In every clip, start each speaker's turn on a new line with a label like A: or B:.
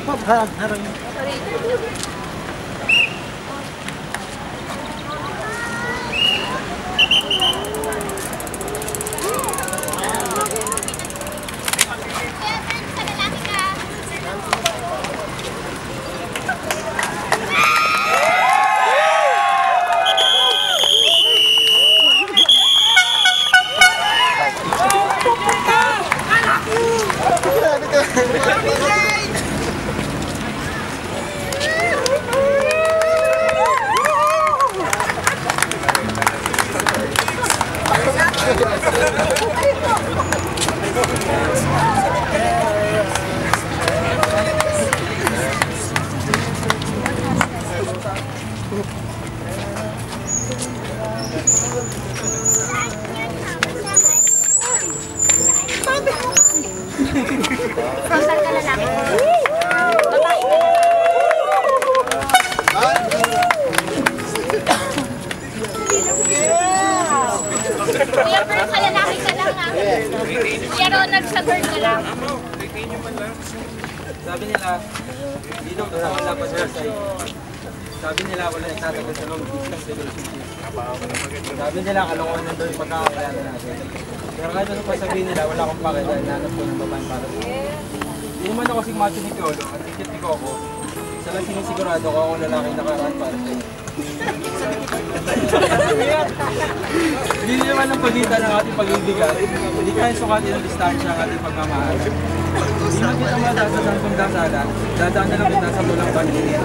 A: Harang.
B: Frontal ka lalaki. Babae ka. Kuya Bert, sa lalaki ka lang ha. Kuya Ronald, sa girl ka lang.
C: Sabi nila, dito wala pa sila sa sabi nila wala nagtatagal sa long distance relationship. Sabi nila kalokohan doon yung pagkakakilala natin. Pero kahit ano pa sabihin nila, wala akong pake dahil nanap ko ng babaeng para sa hindi naman ako si macho ni Piolo, at ikit ni Coco. Isa lang sinisigurado ko ako lalaki nakaraan para sa iyo. Hindi naman ang pagitan ng ating pag-ibigan. Hindi kaya sukatin ang distansya ang ating pagmamahal. Hindi na kita madasasan kung dasalan, dadaan na lang kita sa tulang paningin.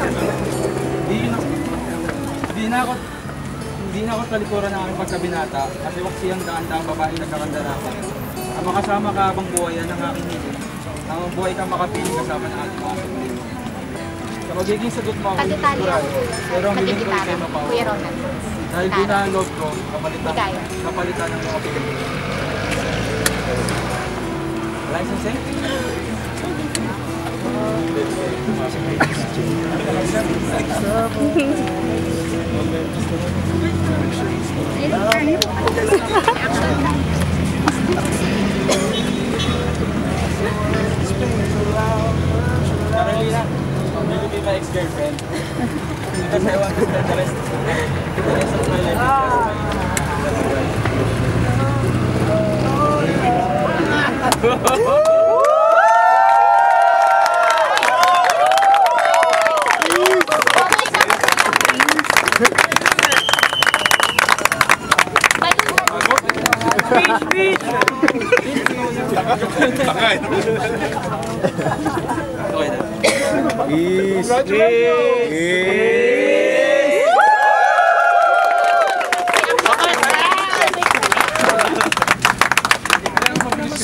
C: Hindi na ako talikuran ng aming pagkabinata kasi waksi ang daan-daang babae nagkakandarapan. Ang makasama ka habang buhay yan ang aking hiling. Ang buhay kang makapiling kasama ng ating mga pagkakas. Sa magiging sagot mo ako hindi sigurado, pero ang hiling ko ay kayo mapawa.
B: Kuya Ronald.
C: Dahil di na ang loob ko, kapalitan ng mga piling. Licensing? Carolina, will you be my ex-girlfriend? Because I want to spend the rest of my life.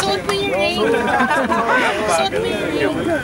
B: Suot mo yung ring. Suot mo yung ring.